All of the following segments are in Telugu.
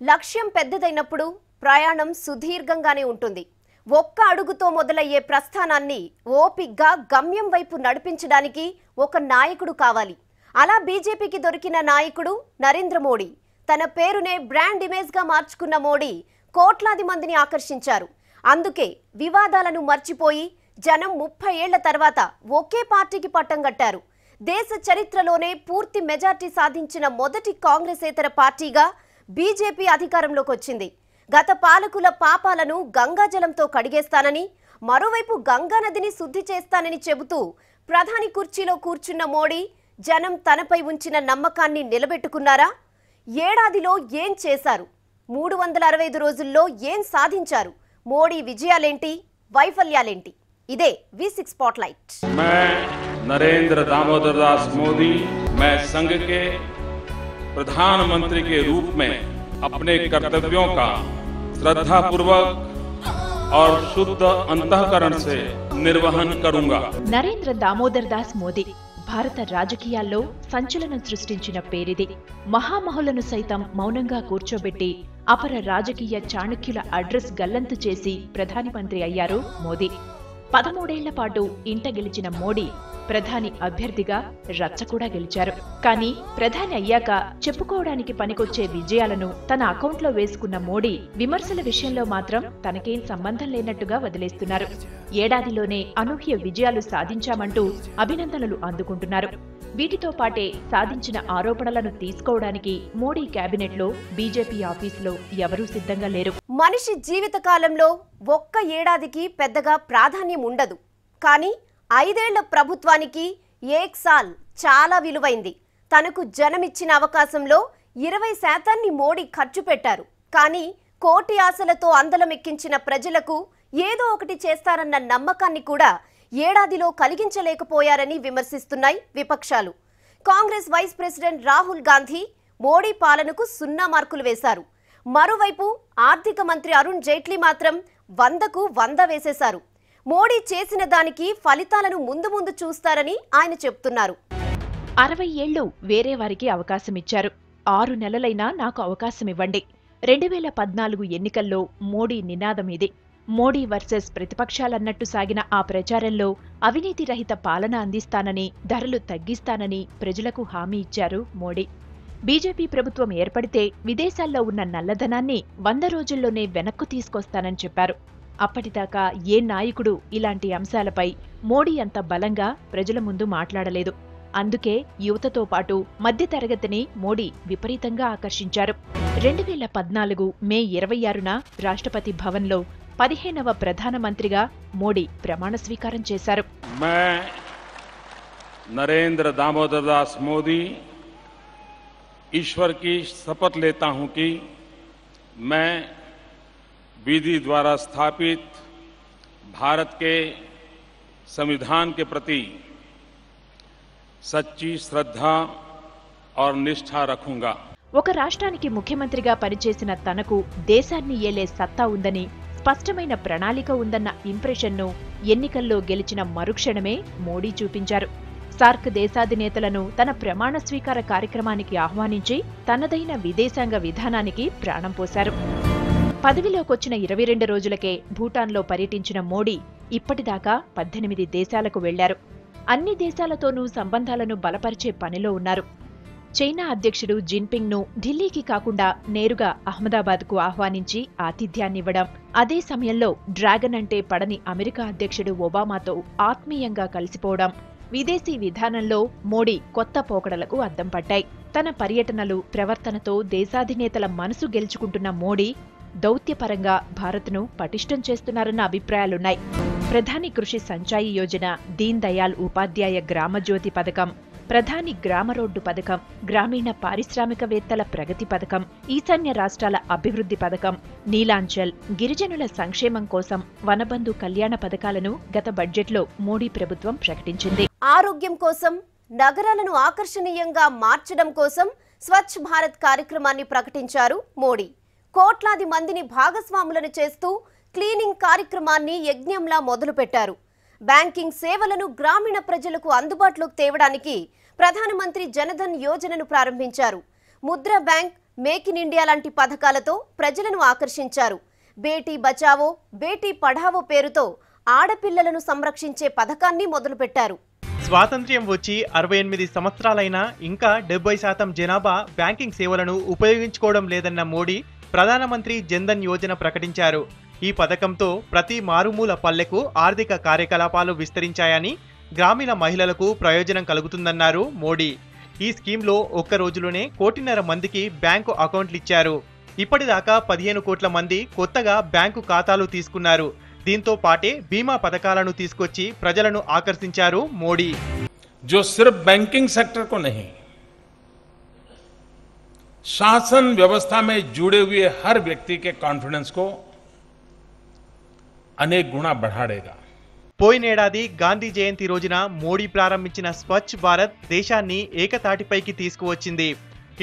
లక్ష్యం పెద్దదైనప్పుడు ప్రయాణం సుదీర్ఘంగానే ఉంటుంది. ఒక్క అడుగుతో మొదలయ్యే ప్రస్థానాన్ని ఓపిగ్గా గమ్యం వైపు నడిపించడానికి ఒక నాయకుడు కావాలి. అలా బీజేపీకి దొరికిన నాయకుడు నరేంద్ర మోడీ. తన పేరునే బ్రాండ్ ఇమేజ్గా మార్చుకున్న మోడీ కోట్లాది మందిని ఆకర్షించారు. అందుకే వివాదాలను మర్చిపోయి జనం 30 ఏళ్ల తర్వాత ఒకే పార్టీకి పట్టం కట్టారు. దేశ చరిత్రలోనే పూర్తి మెజార్టీ సాధించిన మొదటి కాంగ్రెసేతర పార్టీగా బీజేపీ అధికారంలోకి వచ్చింది. గత పాలకుల పాపాలను గంగాజలంతో కడిగేస్తానని, మరోవైపు గంగా నదిని శుద్ధి చేస్తానని చెబుతూ ప్రధాని కుర్చీలో కూర్చున్న మోడీ జనం తనపై ఉంచిన నమ్మకాన్ని నిలబెట్టుకున్నారా? ఏడాదిలో ఏం చేశారు? 365 రోజుల్లో ఏం సాధించారు? మోడీ విజయాలేంటి, వైఫల్యాలేంటి? ఇదే V6 స్పాట్లైట్. मैं नरेंद्र दामोदर दास मोदी, मैं संघ के प्रधानमंत्री के रूप में अपने कर्तव्यों का श्रद्धापूर्वक और शुद्ध अंतःकरण से निर्वहन करूंगा. నరేంద్ర దామోదర్ దాస్ మోదీ భారత రాజకీయాల్లో సంచలనం సృష్టించిన పేరిది. మహామహులను సైతం మౌనంగా కూర్చోబెట్టి అపర రాజకీయ చాణక్యుల అడ్రస్ గల్లంతు చేసి ప్రధాని మంత్రి అయ్యారు మోదీ. 13 ఏళ్ల పాటు ఇంట గెలిచిన మోడీ ప్రధాని అభ్యర్థిగా రచ్చ కూడా గెలిచారు. కానీ ప్రధాని అయ్యాక చెప్పుకోవడానికి పనికొచ్చే విజయాలను తన అకౌంట్లో వేసుకున్న మోడీ విమర్శల విషయంలో మాత్రం తనకేం సంబంధం లేనట్టుగా వదిలేస్తున్నారు. ఏడాదిలోనే అనూహ్య విజయాలు సాధించామంటూ అభినందనలు అందుకుంటున్నారు. వీటితో పాటే సాధించిన ఆరోపణలను తీసుకోవడానికి మోడీ కేబినెట్లో, బీజేపీ ఆఫీసులో ఎవరూ సిద్ధంగా లేరు. మనిషి జీవిత కాలంలో ఒక్క ఏడాదికి పెద్దగా ప్రాధాన్యం ఉండదు. కానీ 5 ఏళ్ల ప్రభుత్వానికి ఏక్ సాల్ చాలా విలువైంది. తనకు జనమిచ్చిన అవకాశంలో 20% మోడీ ఖర్చు పెట్టారు. కానీ కోటి ఆశలతో అందలమెక్కించిన ప్రజలకు ఏదో ఒకటి చేస్తారన్న నమ్మకాన్ని కూడా ఏడాదిలో కలిగించలేకపోయారని విమర్శిస్తున్నాయి విపక్షాలు. కాంగ్రెస్ వైస్ ప్రెసిడెంట్ రాహుల్ గాంధీ మోడీ పాలనకు 0 మార్కులు వేశారు. మరోవైపు ఆర్థిక మంత్రి అరుణ్ జైట్లీ మాత్రం 100కు 100 వేసేశారు. మోడీ చేసిన దానికి ఫలితాలను ముందు ముందు చూస్తారని ఆయన చెప్తున్నారు. 60 ఏళ్లు వేరే వారికి అవకాశమిచ్చారు. 6 నెలలైనా నాకు అవకాశమివ్వండి. 2014 ఎన్నికల్లో మోడీ నినాదం ఇది. మోడీ వర్సెస్ ప్రతిపక్షాలన్నట్టు సాగిన ఆ ప్రచారంలో అవినీతి రహిత పాలన అందిస్తానని, ధరలు తగ్గిస్తానని ప్రజలకు హామీ ఇచ్చారు మోడీ. బీజేపీ ప్రభుత్వం ఏర్పడితే విదేశాల్లో ఉన్న నల్లధనాన్ని 100 రోజుల్లోనే వెనక్కు తీసుకొస్తానని చెప్పారు. అప్పటిదాకా ఏ నాయకుడు ఇలాంటి అంశాలపై మోడీ అంత బలంగా ప్రజల ముందు మాట్లాడలేదు. అందుకే యువతతో పాటు మధ్యతరగతిని మోడీ విపరీతంగా ఆకర్షించారు. 2014 మే 26న రాష్ట్రపతి భవన్లో 15వ ప్రధానమంత్రిగా మోడీ ప్రమాణ స్వీకారం చేశారు. मैं नरेंद्र दामोदर दास मोदी ईश्वर की शपथ लेता हूं कि मैं विधि द्वारा स्थापित भारत के संविधान के प्रति सच्ची श्रद्धा और निष्ठा रखूंगा. ఒక రాష్ట్రానికి ముఖ్యమంత్రిగా పనిచేసిన తనకు దేశాన్ని ఏలే సత్తా ఉందని, స్పష్టమైన ప్రణాళిక ఉందన్న ఇంప్రెషన్ను ఎన్నికల్లో గెలిచిన మరుక్షణమే మోడీ చూపించారు. సార్క్ దేశాధినేతలను తన ప్రమాణ స్వీకార కార్యక్రమానికి ఆహ్వానించి తనదైన విదేశాంగ విధానానికి ప్రాణం పోశారు. పదవిలోకొచ్చిన 22 రోజులకే భూటాన్లో పర్యటించిన మోడీ ఇప్పటిదాకా 18 దేశాలకు వెళ్లారు. అన్ని దేశాలతోనూ సంబంధాలను బలపరిచే పనిలో ఉన్నారు. చైనా అధ్యక్షుడు జిన్పింగ్ను ఢిల్లీకి కాకుండా నేరుగా అహ్మదాబాద్కు ఆహ్వానించి ఆతిథ్యాన్నివ్వడం, అదే సమయంలో డ్రాగన్ అంటే పడని అమెరికా అధ్యక్షుడు ఒబామాతో ఆత్మీయంగా కలిసిపోవడం, విదేశీ విధానంలో మోడీ కొత్త పోకడలకు అద్దం పట్టాయి. తన పర్యటనలు, ప్రవర్తనతో దేశాధినేతల మనసు గెలుచుకుంటున్న మోడీ దౌత్యపరంగా భారత్ను పటిష్టం చేస్తున్నారన్న అభిప్రాయాలున్నాయి. ప్రధాని కృషి సంచాయి యోజన, దీన్ దయాళ్ ఉపాధ్యాయ గ్రామజ్యోతి పథకం, ప్రధాని గ్రామ రోడ్డు పథకం, గ్రామీణ పారిశ్రామికవేత్తల ప్రగతి పథకం, ఈశాన్య రాష్ట్రాల అభివృద్ధి పథకం, నీలాంచల్, గిరిజనుల సంక్షేమం కోసం వనబంధు కళ్యాణ పథకాలను గత బడ్జెట్లో మోడీ ప్రభుత్వం ప్రకటించింది. ఆరోగ్యం కోసం, నగరాలను ఆకర్షణీయంగా మార్చడం కోసం స్వచ్ఛ భారత్ కార్యక్రమాన్ని ప్రకటించారు మోడీ. కోట్లాది మందిని భాగస్వాములను చేస్తూ క్లీనింగ్ కార్యక్రమాన్ని యజ్ఞంలా మొదలుపెట్టారు. బ్యాంకింగ్ సేవలను గ్రామీణ ప్రజలకు అందుబాటులోకి తేవడానికి ప్రధానమంత్రి జనధన్ యోజనను ప్రారంభించారు. Mudra bank, make in India లాంటి పథకాలతో ప్రజలను ఆకర్షించారు. బేటీ బచావో, బేటీ పఢావో పేరుతో ఆడపిల్లలను సంరక్షించే పథకాన్ని మొదలుపెట్టారు. స్వాతంత్ర్యం వచ్చి 68 సంవత్సరాలైనా ఇంకా 70% జనాభా బ్యాంకింగ్ సేవలను ఉపయోగించుకోవడం లేదన్న మోడీ ప్రధానమంత్రి జన్ధన్ యోజన ప్రకటించారు. ఈ పథకంతో ప్రతి మారుమూల పల్లెకు ఆర్థిక కార్యకలాపాలు విస్తరించాయని, గ్రామీణ మహిళలకు ప్రయోజనం కలుగుతుందన్నారు మోడీ. ఈ స్కీమ్లో ఒక్క రోజులోనే 1.5 కోటి మందికి బ్యాంకు అకౌంట్లు ఇచ్చారు. ఇప్పటిదాకా 15 కోట్ల మంది కొత్తగా బ్యాంకు ఖాతాలు తీసుకున్నారు. దీంతో పాటే బీమా పథకాలను తీసుకొచ్చి ప్రజలను ఆకర్షించారు మోడీ. जो सिर्फ बैंकिंग सेक्टर को नहीं, शासन व्यवस्था में जुड़े हुए हर व्यक्ति के कॉन्फिडेंस को अनेक गुना बढ़ा देगा. పోయినేడాది గాంధీ జయంతి రోజున మోడీ ప్రారంభించిన స్వచ్ఛ భారత్ దేశాన్ని ఏకతాటిపైకి తీసుకువచ్చింది.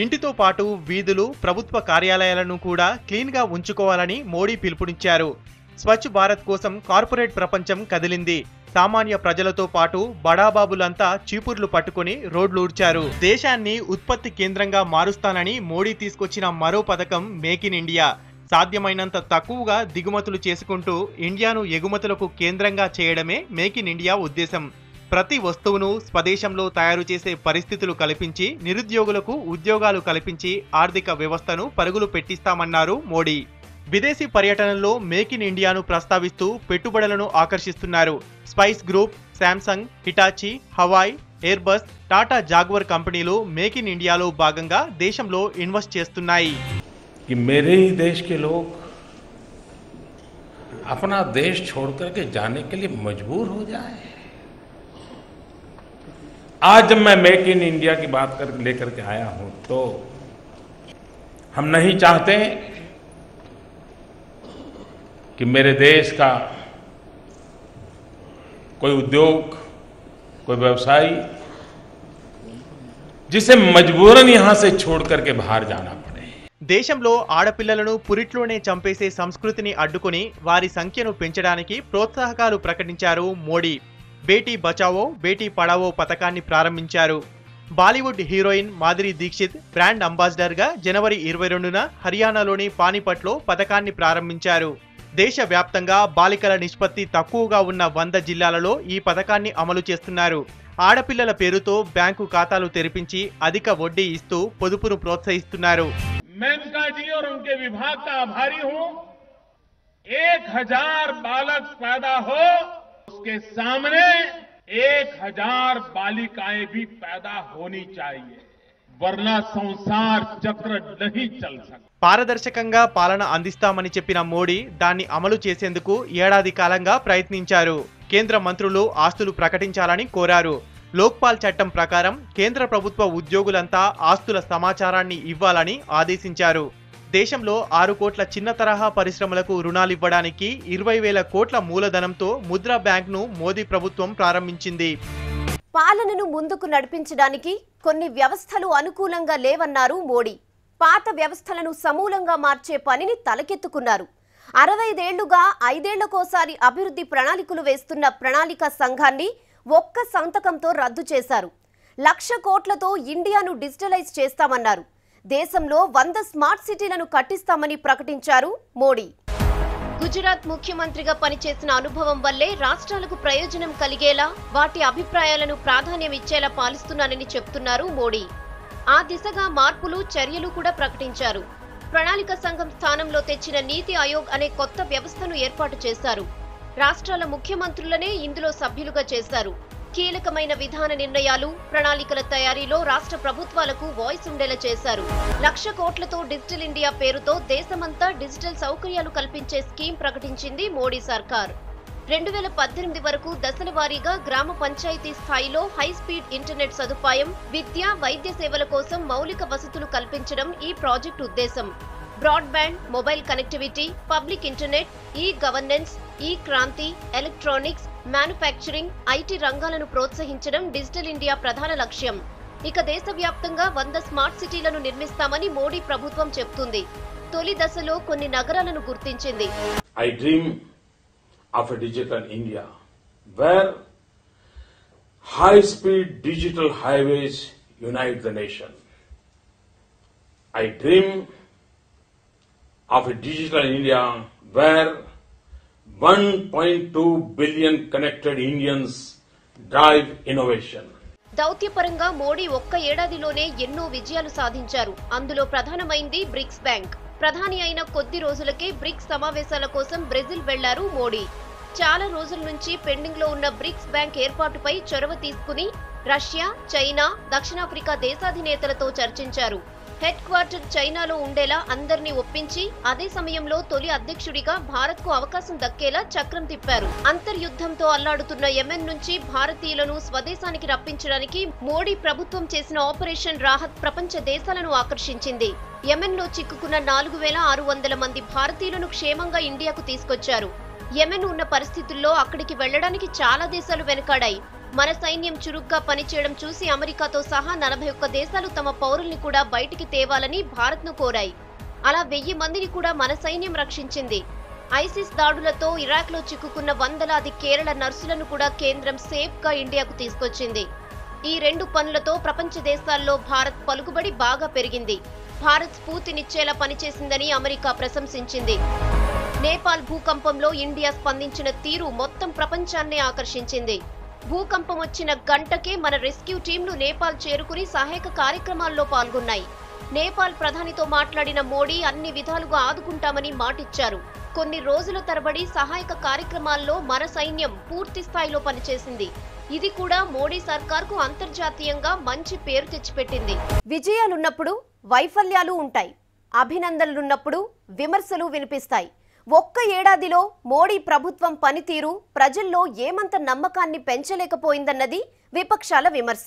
ఇంటితో పాటు వీధులు, ప్రభుత్వ కార్యాలయాలను కూడా క్లీన్గా ఉంచుకోవాలని మోడీ పిలుపునిచ్చారు. స్వచ్ఛ భారత్ కోసం కార్పొరేట్ ప్రపంచం కదిలింది. సామాన్య ప్రజలతో పాటు బడాబాబులంతా చీపుర్లు పట్టుకుని రోడ్లు ఊడ్చారు. దేశాన్ని ఉత్పత్తి కేంద్రంగా మారుస్తానని మోడీ తీసుకొచ్చిన మరో పథకం మేక్ ఇన్ ఇండియా. సాధ్యమైనంత తక్కువగా దిగుమతులు చేసుకుంటూ ఇండియాను ఎగుమతులకు కేంద్రంగా చేయడమే మేక్ ఇన్ ఇండియా ఉద్దేశం. ప్రతి వస్తువును స్వదేశంలో తయారు చేసే పరిస్థితులు కల్పించి, నిరుద్యోగులకు ఉద్యోగాలు కల్పించి ఆర్థిక వ్యవస్థను పరుగులు పెట్టిస్తామన్నారు మోడీ. విదేశీ పర్యటనలో మేక్ ఇన్ ఇండియాను ప్రస్తావిస్తూ పెట్టుబడులను ఆకర్షిస్తున్నారు. Spice group, Samsung, Hitachi, Huawei, Airbus, Tata Jaguar కంపెనీలు మేక్ ఇన్ ఇండియాలో భాగంగా దేశంలో ఇన్వెస్ట్ చేస్తున్నాయి. कि मेरे ही देश के लोग अपना देश छोड़कर के जाने के लिए मजबूर हो जाए. आज जब मैं मेक इन इंडिया की बात लेकर के आया हूं तो हम नहीं चाहते कि मेरे देश का कोई उद्योग, कोई व्यवसायी जिसे मजबूरन यहां से छोड़ करके बाहर जाना पड़े. దేశంలో ఆడపిల్లలను పురిట్లోనే చంపేసే సంస్కృతిని అడ్డుకుని వారి సంఖ్యను పెంచడానికి ప్రోత్సాహకాలు ప్రకటించారు మోడీ. బేటీ బచావో, బేటీ పఢావో పథకాన్ని ప్రారంభించారు. బాలీవుడ్ హీరోయిన్ మాధురి దీక్షిత్ బ్రాండ్ అంబాసిడర్గా జనవరి 22న హర్యానాలోని పానీపట్లో పథకాన్ని ప్రారంభించారు. దేశవ్యాప్తంగా బాలికల నిష్పత్తి తక్కువగా ఉన్న 100 జిల్లాలలో ఈ పథకాన్ని అమలు చేస్తున్నారు. ఆడపిల్లల పేరుతో బ్యాంకు ఖాతాలు తెరిపించి అధిక వడ్డీ ఇస్తూ పొదుపును ప్రోత్సహిస్తున్నారు. मेनका जी और उनके विभाग का आभारी हूं. 1000 बालक पैदा हो, उसके सामने 1000 बालिकाएं भी पैदा होनी चाहिए, वरना संसार चक्र नहीं चल सकता. పారదర్శకంగా పాలన అందిస్తామని చెప్పిన మోడీ దాన్ని అమలు చేసేందుకు ఏడాది కాలంగా ప్రయత్నించారు. కేంద్ర మంత్రులు ఆస్తులు ప్రకటించాలని కోరారు. లోక్పాల్ చట్టం ప్రకారం కేంద్ర ప్రభుత్వ ఉద్యోగులంతా ఆస్తుల సమాచారాన్ని ఇవ్వాలని ఆదేశించారు. దేశంలో 6 కోట్ల చిన్న తరహా పరిశ్రమలకు రుణాలివ్వడానికి 20,000 కోట్ల మూలధనంతో ముద్రా బ్యాంక్ను మోదీ ప్రభుత్వం ప్రారంభించింది. పాలనను ముందుకు నడిపించడానికి కొన్ని వ్యవస్థలు అనుకూలంగా లేవన్నారు మోడీ. పాత వ్యవస్థలను సమూలంగా మార్చే పనిని తలకెత్తుకున్నారు. 65 ఏళ్లుగా 5 ఏళ్లకోసారి అభివృద్ధి ప్రణాళికలు వేస్తున్న ప్రణాళిక సంఘాన్ని ఒక్క సంతకంతో రద్దు చేశారు. 1,00,000 కోట్లతో ఇండియాను డిజిటలైజ్ చేస్తామన్నారు. దేశంలో 100 స్మార్ట్ సిటీలను కట్టిస్తామని ప్రకటించారు మోడీ. గుజరాత్ ముఖ్యమంత్రిగా పనిచేసిన అనుభవం వల్లే రాష్ట్రాలకు ప్రయోజనం కలిగేలా, వాటి అభిప్రాయాలను ప్రాధాన్యం ఇచ్చేలా పాలిస్తున్నానని చెప్తున్నారు మోడీ. ఆ దిశగా మార్పులు, చర్యలు కూడా ప్రకటించారు. ప్రణాళిక సంఘం స్థానంలో తెచ్చిన నీతి ఆయోగ్ అనే కొత్త వ్యవస్థను ఏర్పాటు చేశారు. రాష్ట్రాల ముఖ్యమంత్రులనే ఇందులో సభ్యులుగా చేశారు. కీలకమైన విధాన నిర్ణయాలు, ప్రణాళికల తయారీలో రాష్ట్ర ప్రభుత్వాలకు వాయిస్ ఉండేలా చేశారు. 1,00,000 కోట్లతో డిజిటల్ ఇండియా పేరుతో దేశమంతా డిజిటల్ సౌకర్యాలు కల్పించే స్కీమ్ ప్రకటించింది మోడీ సర్కార్. 2018 వరకు దశల వారీగా గ్రామ పంచాయతీ స్థాయిలో హై స్పీడ్ ఇంటర్నెట్ సదుపాయం, విద్య, వైద్య సేవల కోసం మౌలిక వసతులు కల్పించడం ఈ ప్రాజెక్టు ఉద్దేశం. Broadband, mobile connectivity, public internet, e governance, ఈ క్రాంతి, ఎలక్ట్రానిక్స్, మ్యానుఫ్యాక్చరింగ్, ఐటీ రంగాలను ప్రోత్సహించడం డిజిటల్ ఇండియా ప్రధాన లక్ష్యం. ఇక దేశవ్యాప్తంగా 100 స్మార్ట్ సిటీలను నిర్మిస్తామని మోడీ ప్రభుత్వం చెప్తుంది. తొలి దశలో కొన్ని నగరాలను గుర్తించింది. I dream of a digital India where high-speed digital highways unite the nation. I dream of a digital India where 1.2 billion connected Indians drive innovation. దౌత్యపరంగా Modi ఒక్క ఏడాదిలోనే ఎన్నో విజయాలు సాధించారు. అందులో ప్రధానమైంది బ్రిక్స్ బ్యాంక్. ప్రధాని అయిన కొద్ది రోజులకే బ్రిక్స్ సమావేశాల కోసం బ్రెజిల్ వెళ్లారు మోడీ. చాలా రోజుల నుంచి పెండింగ్ లో ఉన్న బ్రిక్స్ బ్యాంక్ ఏర్పాటుపై చొరవ తీసుకుని రష్యా, చైనా, దక్షిణాఫ్రికా దేశాధినేతలతో చర్చించారు. హెడ్ క్వార్టర్ చైనాలో ఉండేలా అందరినీ ఒప్పించి అదే సమయంలో తొలి అధ్యక్షుడిగా భారత్ కు అవకాశం దక్కేలా చక్రం తిప్పారు. అంతర్యుద్ధంతో అల్లాడుతున్న యెమెన్ నుంచి భారతీయులను స్వదేశానికి రప్పించడానికి మోడీ ప్రభుత్వం చేసిన ఆపరేషన్ రాహత్ ప్రపంచ దేశాలను ఆకర్షించింది. యెమెన్ లో చిక్కుకున్న 4600 మంది భారతీయులను క్షేమంగా ఇండియాకు తీసుకొచ్చారు. యెమెన్ ఉన్న పరిస్థితుల్లో అక్కడికి వెళ్లడానికి చాలా దేశాలు వెనకాడాయి. మన సైన్యం చురుగ్గా పనిచేయడం చూసి అమెరికాతో సహా 41 దేశాలు తమ పౌరుల్ని కూడా బయటికి తేవాలని భారత్ను కోరాయి. అలా 1000 మందిని కూడా మన సైన్యం రక్షించింది. ఐసిస్ దాడులతో ఇరాక్లో చిక్కుకున్న వందలాది కేరళ నర్సులను కూడా కేంద్రం సేఫ్గా ఇండియాకు తీసుకొచ్చింది. ఈ 2 పనులతో ప్రపంచ దేశాల్లో భారత్ పలుకుబడి బాగా పెరిగింది. భారత్ స్ఫూర్తినిచ్చేలా పనిచేసిందని అమెరికా ప్రశంసించింది. నేపాల్ భూకంపంలో ఇండియా స్పందించిన తీరు మొత్తం ప్రపంచాన్నే ఆకర్షించింది. భూకంపం వచ్చిన గంటకే మన రెస్క్యూ టీంలు నేపాల్ చేరుకుని సహాయక కార్యక్రమాల్లో పాల్గొన్నాయి. నేపాల్ ప్రధానితో మాట్లాడిన మోడీ అన్ని విధాలుగా ఆదుకుంటామని మాటిచ్చారు. కొన్ని రోజుల తరబడి సహాయక కార్యక్రమాల్లో మన సైన్యం పూర్తి స్థాయిలో పనిచేసింది. ఇది కూడా మోడీ సర్కార్కు అంతర్జాతీయంగా మంచి పేరు తెచ్చిపెట్టింది. విజయాలున్నప్పుడు వైఫల్యాలు ఉంటాయి. అభినందనలున్నప్పుడు విమర్శలు వినిపిస్తాయి. ఒక్క ఏడాదిలో మోడీ ప్రభుత్వం పనితీరు ప్రజల్లో ఏమంత నమ్మకాన్ని పెంచలేకపోయిందన్నది విపక్షాల విమర్శ.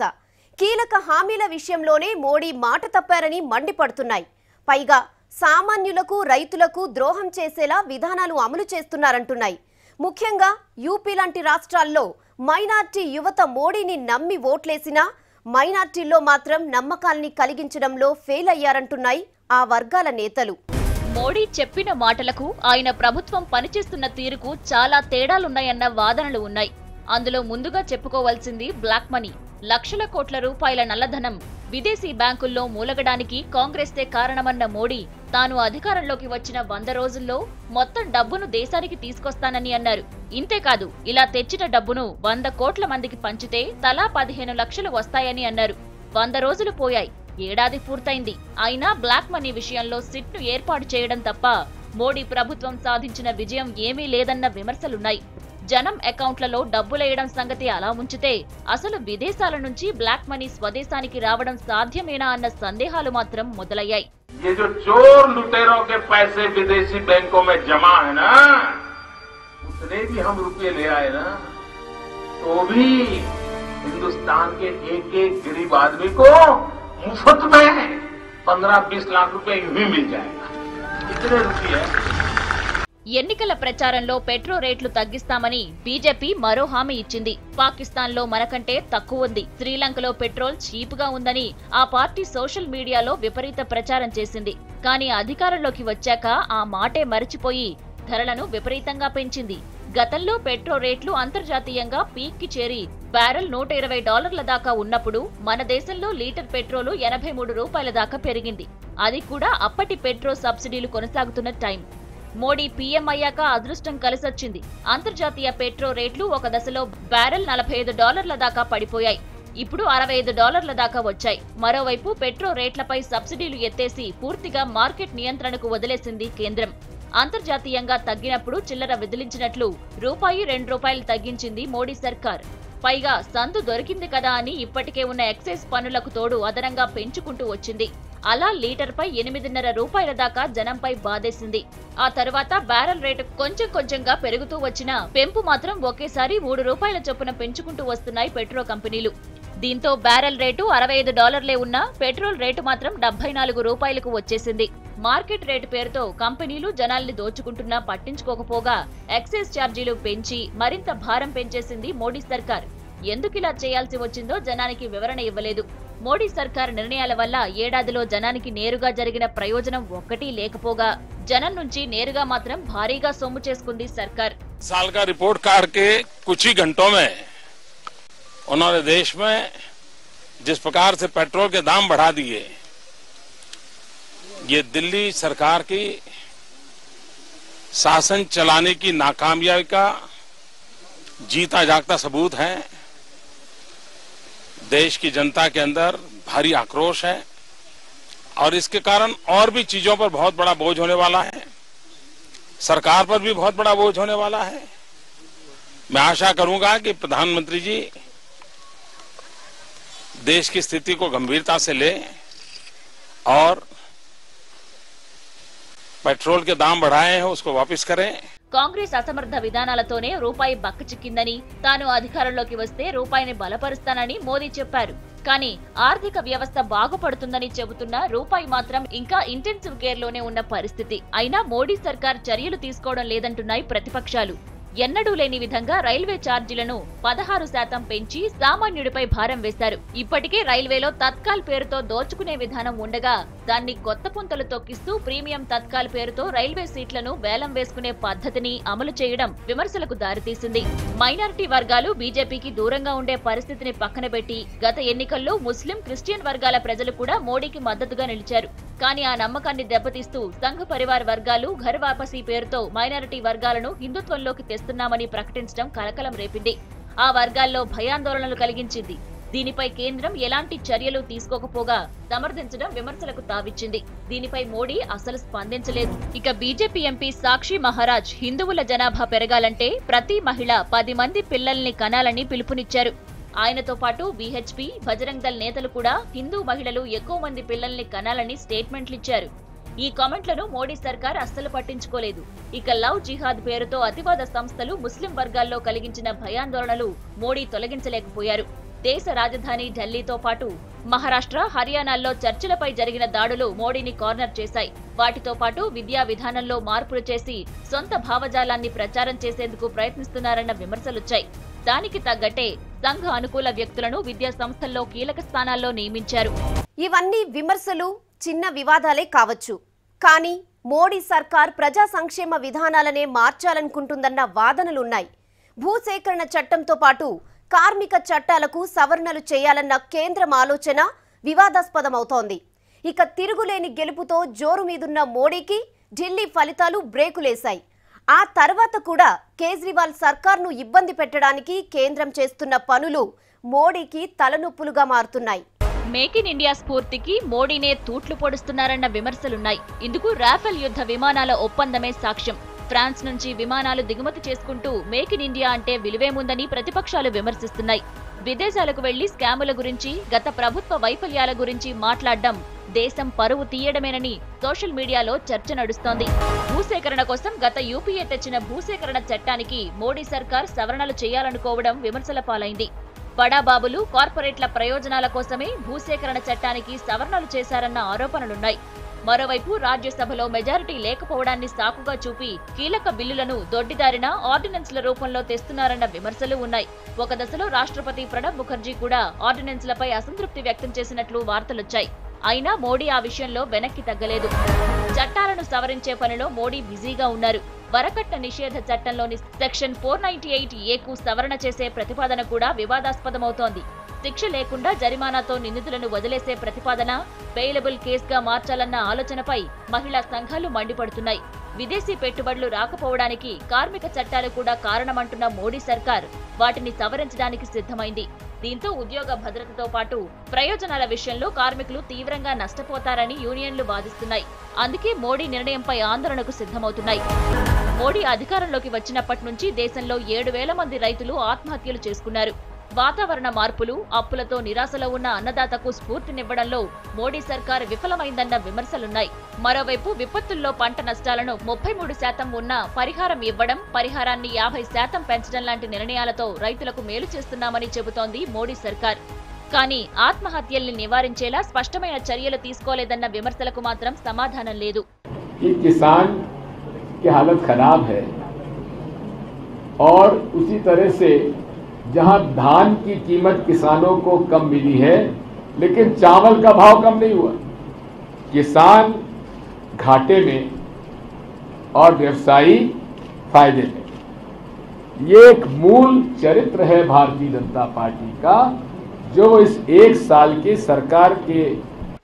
కీలక హామీల విషయంలోనే మోడీ మాట తప్పారని మండిపడుతున్నాయి. పైగా సామాన్యులకు, రైతులకు ద్రోహం చేసేలా విధానాలు అమలు చేస్తున్నారంటున్నాయి. ముఖ్యంగా యూపీ లాంటి రాష్ట్రాల్లో మైనార్టీ యువత మోడీని నమ్మి ఓట్లేసినా మైనార్టీల్లో మాత్రం నమ్మకాల్ని కలిగించడంలో ఫెయిల్ అయ్యారంటున్నాయి ఆ వర్గాల నేతలు. మోడీ చెప్పిన మాటలకు ఆయన ప్రభుత్వం పనిచేస్తున్న తీరుకు చాలా తేడాలున్నాయన్న వాదనలు ఉన్నాయి. అందులో ముందుగా చెప్పుకోవాల్సింది బ్లాక్ మనీ. లక్షల కోట్ల రూపాయల నల్లధనం విదేశీ బ్యాంకుల్లో మూలగడానికి కాంగ్రెస్తే కారణమన్న మోడీ తాను అధికారంలోకి వచ్చిన 100 రోజుల్లో మొత్తం డబ్బును దేశానికి తీసుకొస్తానని అన్నారు. ఇంతేకాదు, ఇలా తెచ్చిన డబ్బును 100 కోట్ల మందికి పంచితే తలా 15 లక్షలు వస్తాయని అన్నారు. 100 రోజులు పోయాయి, ఏడాది పూర్తయింది. అయినా బ్లాక్ మనీ విషయంలో సిట్ను ఏర్పాటు చేయడం తప్ప మోడీ ప్రభుత్వం సాధించిన విజయం ఏమీ లేదన్న విమర్శలున్నాయి. జనం అకౌంట్లలో డబ్బులేయడం సంగతి అలా ఉంచితే అసలు విదేశాల నుంచి బ్లాక్ మనీ స్వదేశానికి రావడం సాధ్యమేనా అన్న సందేహాలు మాత్రం మొదలయ్యాయి. ये जो चोर लुटेरों के पैसे विदेशी बैंकों में जमा है ना, उतने भी हम रुपये ले आए ना, तो भी हिंदुस्तान के एक गरीब आदमी को मुफ्त में 15-20 लाख रुपए यूं ही मिल जाएगा. इतने रुपये. ఎన్నికల ప్రచారంలో పెట్రోల్ రేట్లు తగ్గిస్తామని బీజేపీ మరో హామీ ఇచ్చింది. పాకిస్తాన్లో మనకంటే తక్కువుంది, శ్రీలంకలో పెట్రోల్ చీప్గా ఉందని ఆ పార్టీ సోషల్ మీడియాలో విపరీత ప్రచారం చేసింది. కానీ అధికారంలోకి వచ్చాక ఆ మాటే మరచిపోయి ధరలను విపరీతంగా పెంచింది. గతంలో పెట్రోల్ రేట్లు అంతర్జాతీయంగా పీక్ కి చేరి బ్యారెల్ $120 దాకా ఉన్నప్పుడు మన దేశంలో లీటర్ పెట్రోలు $83 దాకా పెరిగింది. అది కూడా అప్పటి పెట్రోల్ సబ్సిడీలు కొనసాగుతున్న టైం. మోడీ పీఎం అయ్యాక అదృష్టం కలిసొచ్చింది. అంతర్జాతీయ పెట్రోల్ రేట్లు ఒక దశలో బ్యారెల్ $45 దాకా పడిపోయాయి. ఇప్పుడు $65 దాకా వచ్చాయి. మరోవైపు పెట్రోల్ రేట్లపై సబ్సిడీలు ఎత్తేసి పూర్తిగా మార్కెట్ నియంత్రణకు వదిలేసింది కేంద్రం. అంతర్జాతీయంగా తగ్గినప్పుడు చిల్లర విదిలించినట్లు ₹2 తగ్గించింది మోడీ సర్కార్. పైగా సందు దొరికింది కదా అని ఇప్పటికే ఉన్న ఎక్సైజ్ పన్నులకు తోడు అదనంగా పెంచుకుంటూ వచ్చింది. అలా లీటర్పై $8.5 దాకా జనంపై బాధేసింది. ఆ తర్వాత బ్యారెల్ రేటు కొంచెం కొంచెంగా పెరుగుతూ వచ్చినా పెంపు మాత్రం ఒకేసారి $3 చొప్పున పెంచుకుంటూ వస్తున్నాయి పెట్రోల్ కంపెనీలు. దీంతో బ్యారెల్ రేటు $65 ఉన్నా పెట్రోల్ రేటు మాత్రం $74కు వచ్చేసింది. మార్కెట్ రేటు పేరుతో కంపెనీలు జనాల్ని దోచుకుంటున్నా పట్టించుకోకపోగా ఎక్సైజ్ ఛార్జీలు పెంచి మరింత భారం పెంచేసింది మోడీ సర్కార్. ఎందుకిలా చేయాల్సి వచ్చిందో జనానికి వివరణ ఇవ్వలేదు. మోడీ సర్కార్ నిర్ణయాల వల్ల ఏడాదిలో జనానికి నేరుగా జరిగిన ప్రయోజనం ఒక్కటి లేకపోగా జనం నుంచి నేరుగా మాత్రం భారీగా సొమ్ము చేసుకుంది సర్కార్. साल का रिपोर्ट कार्ड के कुछ ही घंटों में उन्होंने देश में जिस प्रकार से पेट्रोल के दाम बढ़ा दिए, ये दिल्ली सरकार की शासन चलाने की नाकामयाबी का जीता जागता सबूत है। देश की जनता के अंदर भारी आक्रोश है और इसके कारण और भी चीजों पर बहुत बड़ा बोझ होने वाला है, सरकार पर भी बहुत बड़ा बोझ होने वाला है। मैं आशा करूंगा कि प्रधानमंत्री जी देश की स्थिति को गंभीरता से लें और पेट्रोल के दाम बढ़ाए हैं उसको वापस करें। కాంగ్రెస్ అసమర్థ విధానాలతోనే రూపాయి బక్కచిక్కిందని, తాను అధికారంలోకి వస్తే రూపాయిని బలపరుస్తానని మోదీ చెప్పారు. కానీ ఆర్థిక వ్యవస్థ బాగుపడుతుందని చెబుతున్న రూపాయి మాత్రం ఇంకా ఇంటెన్సివ్ కేర్ లోనే ఉన్న పరిస్థితి. అయినా మోడీ సర్కార్ చర్యలు తీసుకోవడం లేదంటున్నాయి ప్రతిపక్షాలు. ఎన్నడూ లేని విధంగా రైల్వే ఛార్జీలను 16% పెంచి సామాన్యుడిపై భారం వేశారు. ఇప్పటికే రైల్వేలో తత్కాల్ పేరుతో దోచుకునే విధానం ఉండగా దాన్ని కొత్త పుంతలు తొక్కిస్తూ ప్రీమియం తత్కాల్ పేరుతో రైల్వే సీట్లను వేలం వేసుకునే పద్ధతిని అమలు చేయడం విమర్శలకు దారితీసింది. మైనారిటీ వర్గాలు బీజేపీకి దూరంగా ఉండే పరిస్థితిని పక్కన పెట్టి గత ఎన్నికల్లో ముస్లిం, క్రిస్టియన్ వర్గాల ప్రజలు కూడా మోడీకి మద్దతుగా నిలిచారు. కానీ ఆ నమ్మకాన్ని దెబ్బతీస్తూ సంఘ్ పరివార్ వర్గాలు ఘర్ వాపసీ పేరుతో మైనారిటీ వర్గాలను హిందుత్వంలోకి తెస్తున్నామని ప్రకటించడం కలకలం రేపింది. ఆ వర్గాల్లో భయాందోళనలు కలిగించింది. దీనిపై కేంద్రం ఎలాంటి చర్యలు తీసుకోకపోగా సమర్థించడం విమర్శలకు తావిచ్చింది. దీనిపై మోడీ అసలు స్పందించలేదు. ఇక బీజేపీ ఎంపీ సాక్షి మహారాజ్ హిందువుల జనాభా పెరగాలంటే ప్రతి మహిళ 10 మంది పిల్లల్ని కనాలని పిలుపునిచ్చారు. ఆయనతో పాటు బీహెచ్పీ, బజరంగ్ దళ్ నేతలు కూడా హిందూ మహిళలు ఎక్కువ మంది పిల్లల్ని కనాలని స్టేట్మెంట్లిచ్చారు. ఈ కామెంట్లను మోడీ సర్కార్ అస్సలు పట్టించుకోలేదు. ఇక లవ్ జిహాద్ పేరుతో అతివాద సంస్థలు ముస్లిం వర్గాల్లో కలిగించిన భయాందోళనలు మోడీ తొలగించలేకపోయారు. దేశ రాజధాని ఢిల్లీతో పాటు మహారాష్ట్ర, హర్యానాల్లో చర్చిలపై జరిగిన దాడులు మోడీని కార్నర్ చేశాయి. వాటితో పాటు విద్యా విధానంలో మార్పులు చేసి సొంత భావజాలాన్ని ప్రచారం చేసేందుకు ప్రయత్నిస్తున్నారన్న విమర్శలొచ్చాయి. దానికి తగ్గట్టే సంఘ అనుకూల వ్యక్తులను విద్యా సంస్థల్లో కీలక స్థానాల్లో నియమించారు. ఇవన్నీ విమర్శలు, చిన్న వివాదాలే కావచ్చు. కానీ మోడీ సర్కార్ ప్రజా సంక్షేమ విధానాలనే మార్చాలనుకుంటుందన్న వాదనలున్నాయి. భూసేకరణ చట్టంతో పాటు కార్మిక చట్టాలకు సవరణలు చేయాలన్న కేంద్రం ఆలోచన వివాదాస్పదమవుతోంది. ఇక తిరుగులేని గెలుపుతో జోరు మీదున్న మోడీకి ఢిల్లీ ఫలితాలు బ్రేకులేశాయి. ఆ తర్వాత కూడా కేజ్రీవాల్ సర్కార్ను ఇబ్బంది పెట్టడానికి కేంద్రం చేస్తున్న పనులు మోడీకి తలనొప్పులుగా మారుతున్నాయి. మేక్ ఇన్ ఇండియా స్ఫూర్తికి మోడీనే తూట్లు పొడుస్తున్నారన్న విమర్శలున్నాయి. ఇందుకు రాఫెల్ యుద్ధ విమానాల ఒప్పందమే సాక్ష్యం. ఫ్రాన్స్ నుంచి విమానాలు దిగుమతి చేసుకుంటూ మేక్ ఇన్ ఇండియా అంటే విలువేముందని ప్రతిపక్షాలు విమర్శిస్తున్నాయి. విదేశాలకు వెళ్లి స్కాముల గురించి, గత ప్రభుత్వ వైఫల్యాల గురించి మాట్లాడడం దేశం పరువు తీయడమేనని సోషల్ మీడియాలో చర్చ నడుస్తోంది. భూసేకరణ కోసం గత యూపీఏ తెచ్చిన భూసేకరణ చట్టానికి మోడీ సర్కార్ సవరణలు చేయాలనుకోవడం విమర్శల పాలైంది. బడాబాబులు, కార్పొరేట్ల ప్రయోజనాల కోసమే భూసేకరణ చట్టానికి సవరణలు చేశారన్న ఆరోపణలున్నాయి. మరోవైపు రాజ్యసభలో మెజారిటీ లేకపోవడాన్ని సాకుగా చూపి కీలక బిల్లులను దొడ్డిదారిన ఆర్డినెన్స్ల రూపంలో తెస్తున్నారన్న విమర్శలు ఉన్నాయి. ఒక దశలో రాష్ట్రపతి ప్రణబ్ ముఖర్జీ కూడా ఆర్డినెన్స్లపై అసంతృప్తి వ్యక్తం చేసినట్లు వార్తలొచ్చాయి. అయినా మోడీ ఆ విషయంలో వెనక్కి తగ్గలేదు. చట్టాలను సవరించే పనిలో మోడీ బిజీగా ఉన్నారు. వరకట్న నిషేధ చట్టంలోని సెక్షన్ 498A సవరణ చేసే ప్రతిపాదన కూడా వివాదాస్పదమవుతోంది. శిక్ష లేకుండా జరిమానాతో నిందితులను వదిలేసే ప్రతిపాదన బెయిలబుల్ కేసుగా మార్చాలన్న ఆలోచనపై మహిళా సంఘాలు మండిపడుతున్నాయి. విదేశీ పెట్టుబడులు రాకపోవడానికి కార్మిక చట్టాలు కూడా కారణమంటున్న మోడీ సర్కార్ వాటిని సవరించడానికి సిద్ధమైంది. దీంతో ఉద్యోగ భద్రతతో పాటు ప్రయోజనాల విషయంలో కార్మికులు తీవ్రంగా నష్టపోతారని యూనియన్లు వాదిస్తున్నాయి. అందుకే మోడీ నిర్ణయంపై ఆందోళనకు సిద్ధమవుతున్నాయి. మోడీ అధికారంలోకి వచ్చినప్పటి నుంచి దేశంలో 7,000 మంది రైతులు ఆత్మహత్యలు చేసుకున్నారు. వాతావరణ మార్పులు, అప్పులతో నిరాశలో ఉన్న అన్నదాతకు స్ఫూర్తినివ్వడంలో మోడీ సర్కార్ విఫలమైందన్న విమర్శలున్నాయి. మరోవైపు విపత్తుల్లో పంట నష్టాలను 33% ఉన్నా పరిహారం ఇవ్వడం, పరిహారాన్ని 50% పెంచడం లాంటి నిర్ణయాలతో రైతులకు మేలు చేస్తున్నామని చెబుతోంది మోడీ సర్కార్. కానీ ఆత్మహత్యల్ని నివారించేలా స్పష్టమైన చర్యలు తీసుకోలేదన్న విమర్శలకు మాత్రం సమాధానం లేదు. किसान की हालत खराब है और उसी तरह से जहां धान की कीमत किसानों को कम मिली है लेकिन चावल का भाव कम नहीं हुआ, किसान घाटे में और व्यवसायी फायदे में। ये एक मूल चरित्र है भारतीय जनता पार्टी का, जो इस 1 साल की सरकार के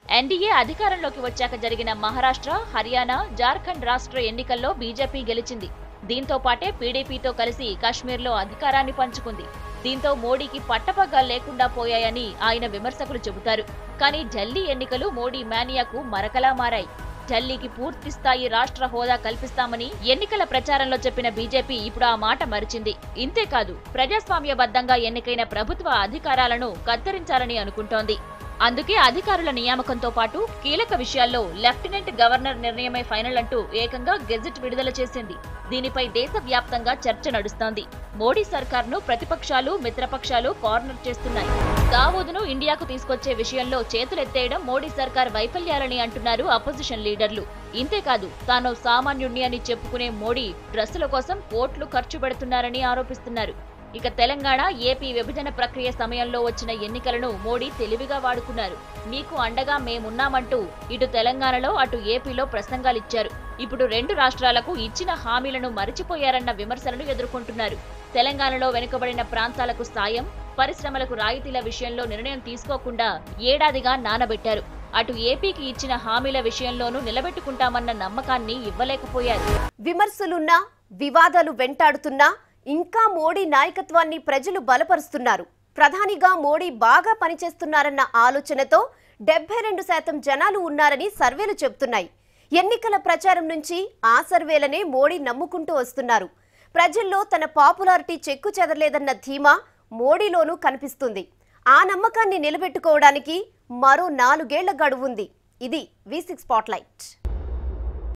ఎన్డీఏ అధికారంలోకి వచ్చాక జరిగిన మహారాష్ట్ర, హర్యానా, జార్ఖండ్ రాష్ట్ర ఎన్నికల్లో బీజేపీ గెలిచింది. దీంతో పాటే పీడీపీతో కలిసి కాశ్మీర్లో అధికారాన్ని పంచుకుంది. దీంతో మోడీకి పట్టపగ్గాలు లేకుండా పోయాయని ఆయన విమర్శకులు చెబుతారు. కానీ ఢిల్లీ ఎన్నికలు మోడీ మానియాకు మరకలా మారాయి. ఢిల్లీకి పూర్తి స్థాయి రాష్ట్ర హోదా కల్పిస్తామని ఎన్నికల ప్రచారంలో చెప్పిన బీజేపీ ఇప్పుడు ఆ మాట మరిచింది. ఇంతేకాదు, ప్రజాస్వామ్యబద్ధంగా ఎన్నికైన ప్రభుత్వ అధికారాలను కత్తిరించాలని అనుకుంటోంది. అందుకే అధికారుల నియామకంతో పాటు కీలక విషయాల్లో లెఫ్టినెంట్ గవర్నర్ నిర్ణయమే ఫైనల్ అంటూ ఏకంగా గెజెట్ విడుదల చేసింది. దీనిపై దేశవ్యాప్తంగా చర్చ నడుస్తోంది. మోడీ సర్కార్ను ప్రతిపక్షాలు, మిత్రపక్షాలు కార్నర్ చేస్తున్నాయి. దావూద్ను ఇండియాకు తీసుకొచ్చే విషయంలో చేతులెత్తేయడం మోడీ సర్కార్ వైఫల్యాలని అంటున్నారు అపోజిషన్ లీడర్లు. ఇంతేకాదు, తాను సామాన్యుణ్ణి అని చెప్పుకునే మోడీ డ్రెస్సుల కోసం కోట్లు ఖర్చు పెడుతున్నారని ఆరోపిస్తున్నారు. ఇక తెలంగాణ, ఏపీ విభజన ప్రక్రియ సమయంలో వచ్చిన ఎన్నికలను మోడీ తెలివిగా వాడుకున్నారు. మీకు అండగా మేమున్నామంటూ ఇటు తెలంగాణలో అటు ఏపీలో ప్రసంగాలిచ్చారు. ఇప్పుడు 2 రాష్ట్రాలకు ఇచ్చిన హామీలను మరిచిపోయారన్న విమర్శలను ఎదుర్కొంటున్నారు. తెలంగాణలో వెనుకబడిన ప్రాంతాలకు సాయం, పరిశ్రమలకు రాయితీల విషయంలో నిర్ణయం తీసుకోకుండా ఏడాదిగా నానబెట్టారు. అటు ఏపీకి ఇచ్చిన హామీల విషయంలోనూ నిలబెట్టుకుంటామన్న నమ్మకాన్ని ఇవ్వలేకపోయారు. విమర్శలున్నా, వివాదాలు వెంటాడుతున్నా ఇంకా మోడీ నాయకత్వాన్ని ప్రజలు బలపరుస్తున్నారు. ప్రధానిగా మోడీ బాగా పనిచేస్తున్నారన్న ఆలోచనతో 72% జనాలు ఉన్నారని సర్వేలు చెబుతున్నాయి. ఎన్నికల ప్రచారం నుంచి ఆ సర్వేలనే మోడీ నమ్ముకుంటూ వస్తున్నారు. ప్రజల్లో తన పాపులారిటీ చెక్కు చెదరలేదన్న ధీమా మోడీలోనూ కనిపిస్తుంది. ఆ నమ్మకాన్ని నిలబెట్టుకోవడానికి మరో 4 ఏళ్ల గడువు ఉంది. ఇది V6 స్పాట్లైట్.